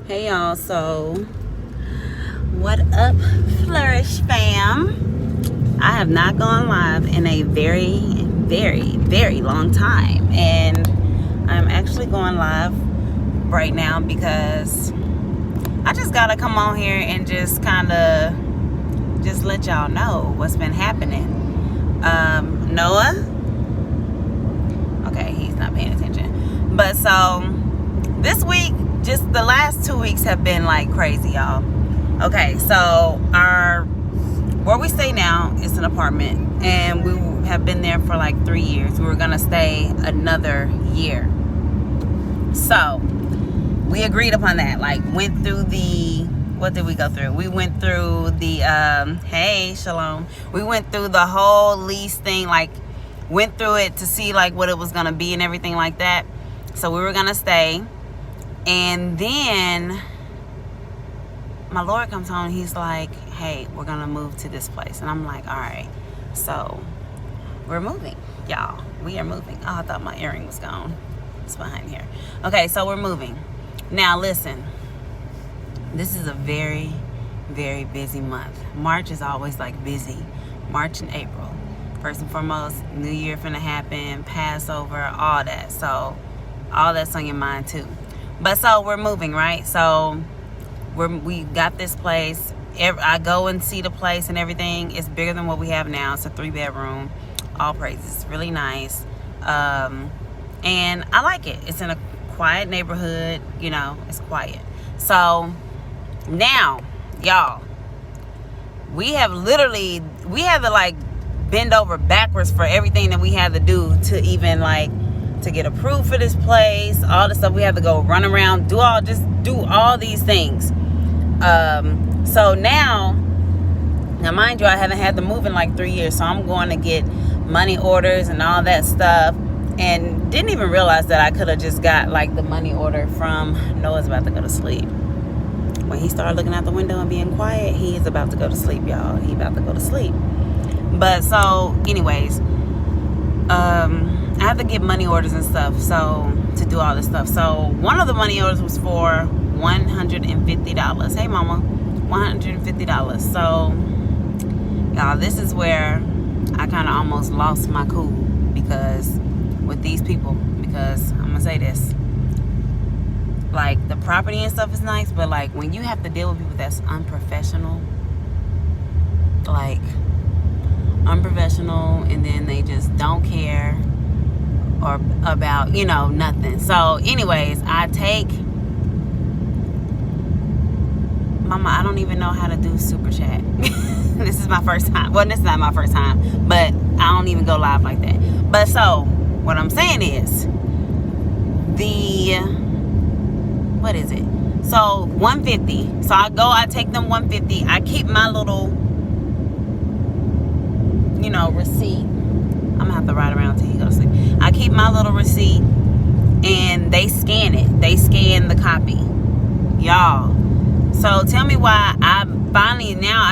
Hey y'all, so what up, Flourish fam? I have not gone live in a very long time, and I'm actually going live right now because I just gotta come on here and just kind of just let y'all know what's been happening. Noah, okay, he's not paying attention, but so this week, just the last 2 weeks have been like crazy, y'all. Okay, so where we stay now is an apartment, and we have been there for like 3 years. We were gonna stay another year, so we agreed upon that. Like, went through what did we go through? We went through the hey, Shalom. We went through the whole lease thing, like went through it to see like what it was gonna be and everything like that. So we were gonna stay. And then my Lord comes home and he's like, hey, we're going to move to this place. And I'm like, all right. So we're moving, y'all. We are moving. Oh, I thought my earring was gone. It's behind here. Okay, so we're moving. Now, listen. This is a very busy month. March is always like busy. March and April. First and foremost, New Year finna happen, Passover, all that. So all that's on your mind too. But so we're moving, right? So we got this place. I go and see the place and everything. It's bigger than what we have now. It's a 3-bedroom. All praises. It's really nice. And I like it. It's in a quiet neighborhood. You know, it's quiet. So now, y'all, we had to like bend over backwards for everything that we had to do to even like to get approved for this place, all the stuff. We have to go run around, do all these things. So now mind you, I haven't had to move in like 3 years, so I'm going to get money orders and all that stuff, and didn't even realize that I could have just got like the money order from Noah's about to go to sleep. When he started looking out the window and being quiet, he is about to go to sleep, y'all. He about to go to sleep. But so anyways, I have to get money orders and stuff, so to do all this stuff. So one of the money orders was for $150. Hey mama, $150. So y'all, this is where I kind of almost lost my cool because with these people, because I'm gonna say this, like the property and stuff is nice, but like when you have to deal with people that's unprofessional, and then they just don't care or about, nothing. So anyways, Mama, I don't even know how to do super chat. This is my first time. Well, this is not my first time, but I don't even go live like that. But so what I'm saying is what is it? So 150. So I take them 150. I keep my little receipt. I'm gonna have to ride around till he goes to sleep. I keep my little receipt and they scan it. They scan the copy, y'all. So tell me why I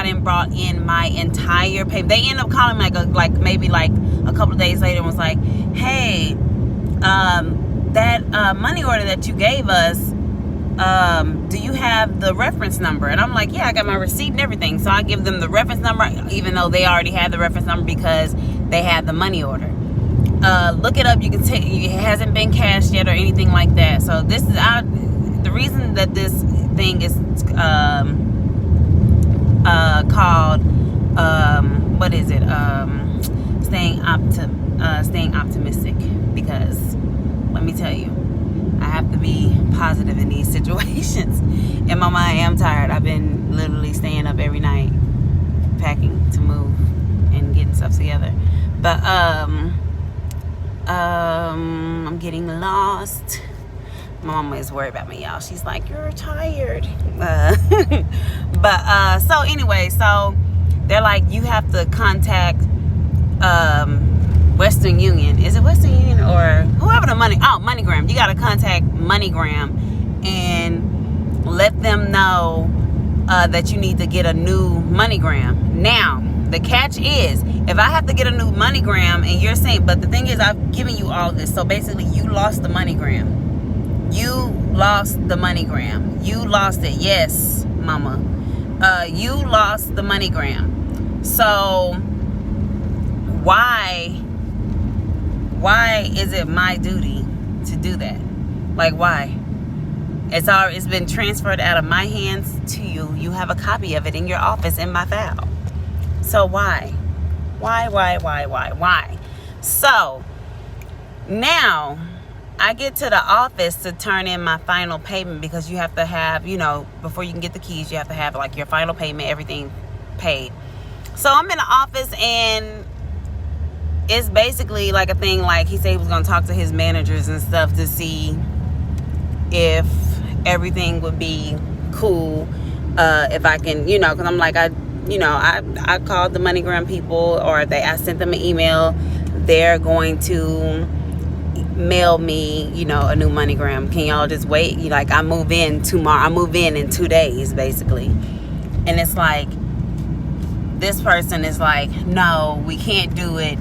didn't brought in my entire paper. They end up calling me maybe a couple of days later and was like, hey, that money order that you gave us, do you have the reference number? And I'm like, yeah, I got my receipt and everything. So I give them the reference number, even though they already had the reference number because they had the money order. Look it up. You can it hasn't been cashed yet or anything like that. So this is the reason that this thing is called what is it? Staying optimistic, because let me tell you, I have to be positive in these situations. And mama, I am tired. I've been literally staying up every night packing to move and getting stuff together. But I'm getting lost. My mama is worried about me, y'all. She's like, you're tired. But so anyway, so they're like, you have to contact Western Union. Is it Western Union or whoever MoneyGram? You got to contact MoneyGram and let them know that you need to get a new MoneyGram. Now, the catch is, if I have to get a new MoneyGram and you're saying, but the thing is, I've given you all this. So basically, you lost the MoneyGram. You lost the MoneyGram. You lost it. Yes, mama. You lost the MoneyGram. So why is it my duty to do that? Like, why? It's been transferred out of my hands to you. You have a copy of it in your office in my file. So why? Why? So now I get to the office to turn in my final payment, because you have to have, before you can get the keys, you have to have like your final payment, everything paid. So I'm in the office, and it's basically like a thing, like he said he was going to talk to his managers and stuff to see if everything would be cool, if I can, because I'm like, I called the MoneyGram people, or I sent them an email. They're going to mail me, a new MoneyGram. Can y'all just wait? Like, I move in tomorrow. I move in 2 days, basically. And it's like, this person is like, no, we can't do it.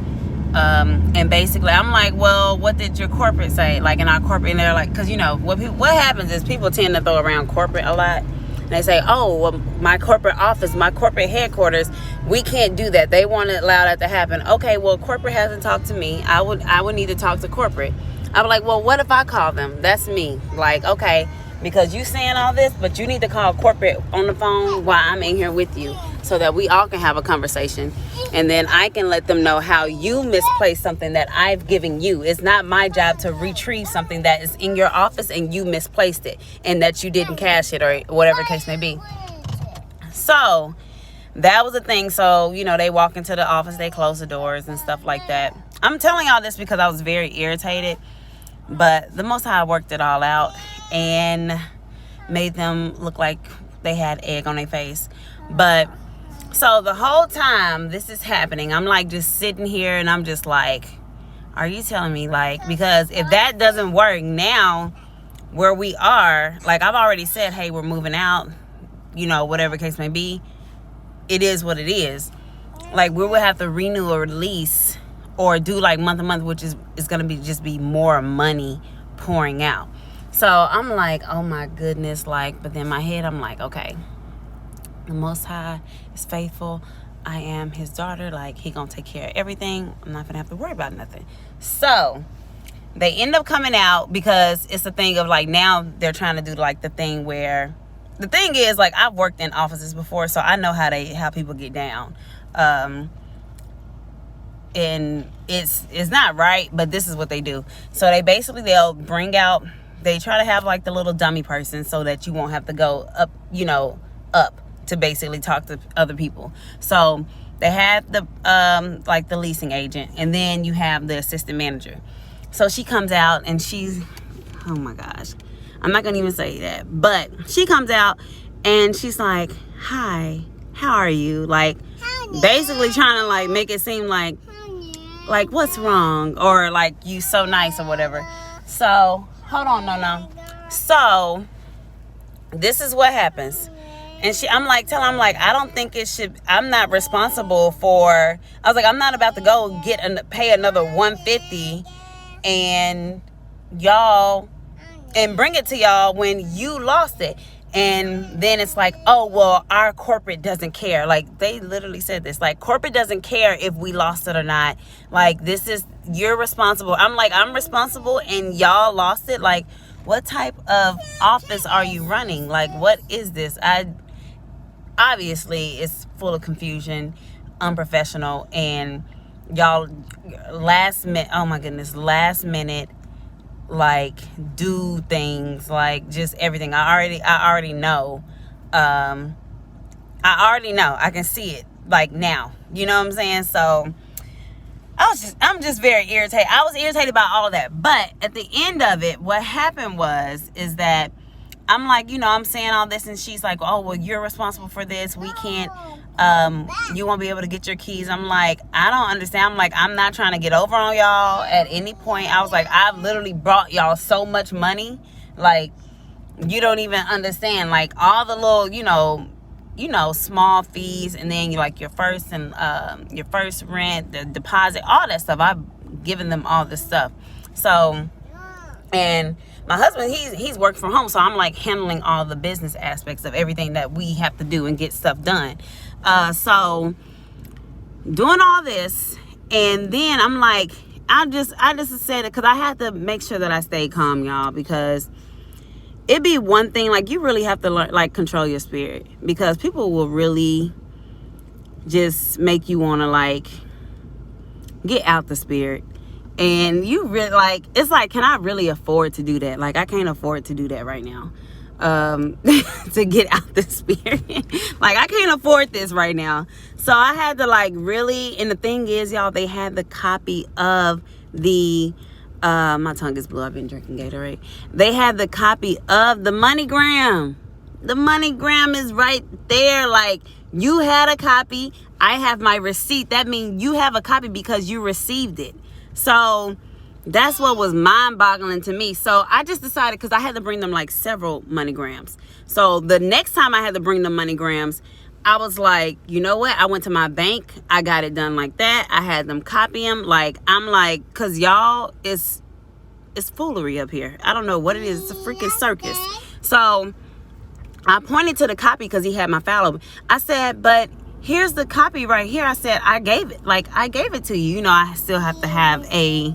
And basically I'm like, well, what did your corporate say? Like, in our corporate, and they're like, because what happens is people tend to throw around corporate a lot. And they say, oh, well, my corporate office, my corporate headquarters, we can't do that. They won't allow that to happen. Okay, well, corporate hasn't talked to me. I would need to talk to corporate. I'm like, well, what if I call them? That's me. Like, okay, because you saying all this, but you need to call corporate on the phone while I'm in here with you, so that we all can have a conversation. And then I can let them know how you misplaced something that I've given you. It's not my job to retrieve something that is in your office and you misplaced it, and that you didn't cash it, or whatever the case may be. So that was the thing. So, they walk into the office, they close the doors and stuff like that. I'm telling y'all this because I was very irritated, but the Most High worked it all out and made them look like they had egg on their face. But so the whole time this is happening, I'm like just sitting here, and I'm just like, are you telling me, like, because if that doesn't work now where we are, like, I've already said, hey, we're moving out, whatever case may be, it is what it is. Like, we will have to renew a lease or do like month to month, which is going to just be more money pouring out. So I'm like, oh my goodness, like, but then in my head, I'm like, okay, the Most High is faithful. I am his daughter. Like, he gonna take care of everything. I'm not gonna have to worry about nothing. So they end up coming out, because it's the thing of like, now they're trying to do like the thing where, the thing is, like, I've worked in offices before, so I know how people get down. And it's not right, but this is what they do. So they'll bring out, they try to have like the little dummy person, so that you won't have to go up, up to basically talk to other people. So they have the like the leasing agent, and then you have the assistant manager. So she comes out, and she's, oh my gosh, I'm not gonna even say that, but she comes out and she's like, hi, how are you? Like, basically trying to like make it seem like what's wrong, or like you so nice or whatever. So hold on, no. So this is what happens. And I'm like, I don't think it should, I'm not responsible for, I was like, I'm not about to go pay another $150 and bring it to y'all when you lost it. And then it's like, oh, well, our corporate doesn't care. Like, they literally said this, like, corporate doesn't care if we lost it or not. Like, you're responsible. I'm like, I'm responsible and y'all lost it. Like, what type of office are you running? Like, what is this? Obviously it's full of confusion, unprofessional, and y'all last minute like do things, like just everything. I already know. I can see it like now. You know what I'm saying? So I'm just very irritated. I was irritated about all of that. But at the end of it, what happened is that I'm like, I'm saying all this, and she's like, oh, well, you're responsible for this. We can't, you won't be able to get your keys. I'm like, I don't understand. I'm like, I'm not trying to get over on y'all at any point. I was like, I've literally brought y'all so much money. Like, you don't even understand. Like, all the little, small fees, and then like your first rent, the deposit, all that stuff. I've given them all this stuff. So, my husband, he's working from home, so I'm like handling all the business aspects of everything that we have to do and get stuff done. So doing all this, and then I'm like, I just said it because I had to make sure that I stay calm, y'all, because it'd be one thing, like, you really have to learn, like, control your spirit, because people will really just make you want to, like, get out the spirit. And you really, like, it's like, can I really afford to do that? Like, I can't afford to do that right now, to get out the spirit. Like, I can't afford this right now. So I had to, like, really, and the thing is, y'all, they had the copy of the my tongue is blue, I've been drinking Gatorade. They had the copy of the MoneyGram. The MoneyGram is right there. Like, you had a copy, I have my receipt. That means you have a copy because you received it. So that's what was mind-boggling to me. So I just decided, because I had to bring them like several MoneyGrams. So the next time I had to bring them MoneyGrams, I was like, you know what? I went to my bank. I got it done like that. I had them copy them. Like, I'm like, because y'all, it's foolery up here. I don't know what it is. It's a freaking circus. So I pointed to the copy because he had my file open. I said, but here's the copy right here. I said, I gave it to you. You know, I still have to have a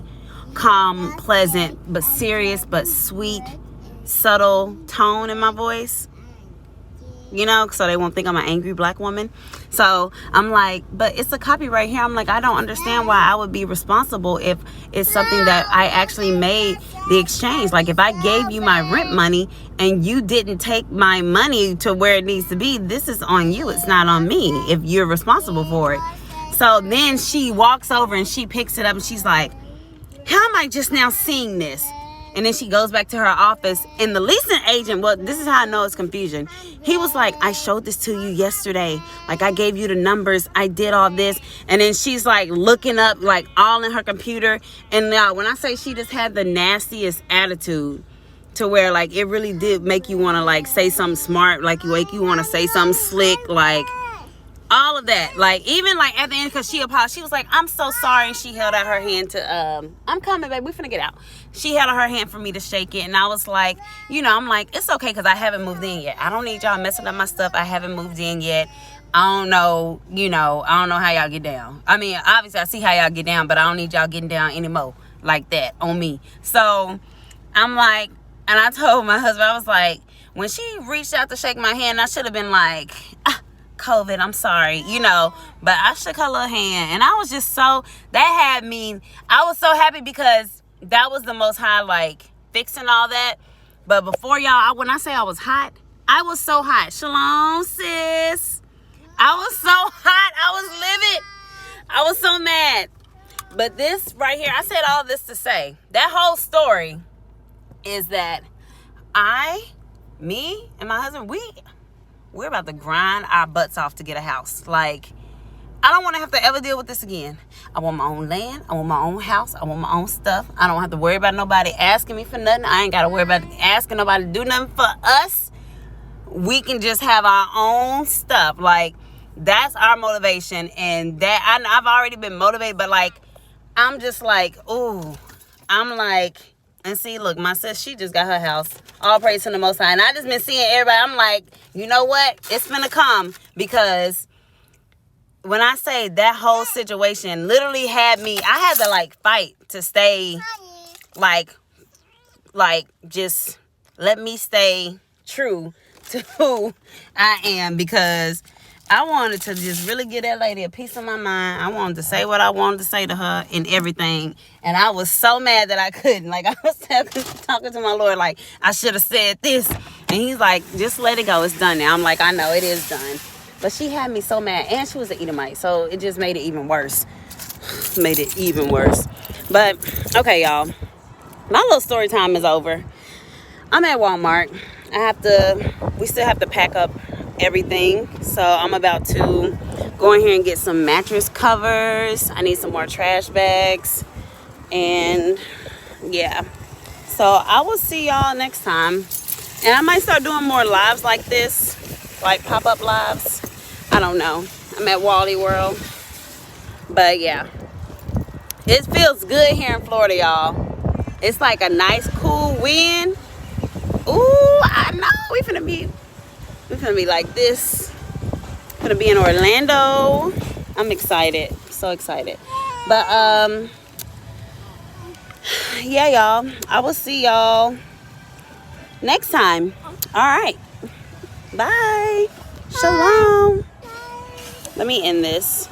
calm, pleasant, but serious, but sweet, subtle tone in my voice. You know, so they won't think I'm an angry black woman. So I'm like, but it's a copy right here. I'm like, I don't understand why I would be responsible if it's something that I actually made the exchange. Like, if I gave you my rent money and you didn't take my money to where it needs to be, this is on you. It's not on me if you're responsible for it. So then she walks over and she picks it up and she's like, how am I just now seeing this? And then she goes back to her office, and the leasing agent, well, this is how I know it's confusion. He was like, I showed this to you yesterday. Like, I gave you the numbers. I did all this. And then she's like looking up, like, all in her computer. And now when I say she just had the nastiest attitude, to where, like, it really did make you want to, like, say something smart. Like, you want to say something slick, like, all of that. Like, even, like, at the end, because she apologized, she was like, I'm so sorry. And she held out her hand to, I'm coming, babe. We finna get out. She held out her hand for me to shake it. And I was like, you know, I'm like, it's okay because I haven't moved in yet. I don't need y'all messing up my stuff. I haven't moved in yet. I don't know, you know, I don't know how y'all get down. I mean, obviously, I see how y'all get down, but I don't need y'all getting down anymore like that on me. So, I'm like, and I told my husband, I was like, when she reached out to shake my hand, I should have been like, COVID, I'm sorry, you know, but I shook her little hand, and I was just so, that had me, I was so happy because that was the Most High, like, fixing all that. But before y'all, when I say I was hot, I was so hot. Shalom, sis. I was so hot. I was livid. I was so mad. But this right here, I said all this to say, that whole story is that me and my husband, we're about to grind our butts off to get a house. Like, I don't want to have to ever deal with this again. I want my own land. I want my own house. I want my own stuff. I don't have to worry about nobody asking me for nothing. I ain't got to worry about asking nobody to do nothing for us. We can just have our own stuff. Like, that's our motivation. And that I've already been motivated, but, like, I'm just like, ooh. I'm like, and see, look, my sis, she just got her house. All praise to the Most High. And I just been seeing everybody. I'm like, you know what? It's finna come, because when I say that whole situation literally had me, I had to, like, fight to stay, like, just let me stay true to who I am, because I wanted to just really give that lady a piece of my mind. I wanted to say what I wanted to say to her and everything. And I was so mad that I couldn't. Like, I was talking to my Lord, like, I should have said this. And he's like, just let it go. It's done now. I'm like, I know, it is done. But she had me so mad. And she was an Edomite. So it just made it even worse. Made it even worse. But, okay, y'all. My little story time is over. I'm at Walmart. We still have to pack up everything. So I'm about to go in here and get some mattress covers. I need some more trash bags. And yeah. So I will see y'all next time. And I might start doing more lives like this. Like pop-up lives. I don't know. I'm at Wally World. But yeah. It feels good here in Florida, y'all. It's like a nice, cool win. Ooh, I know. We finna be like this. Gonna be in Orlando. I'm excited. So excited. But yeah, y'all. I will see y'all next time. All right. Bye. Shalom. Let me end this.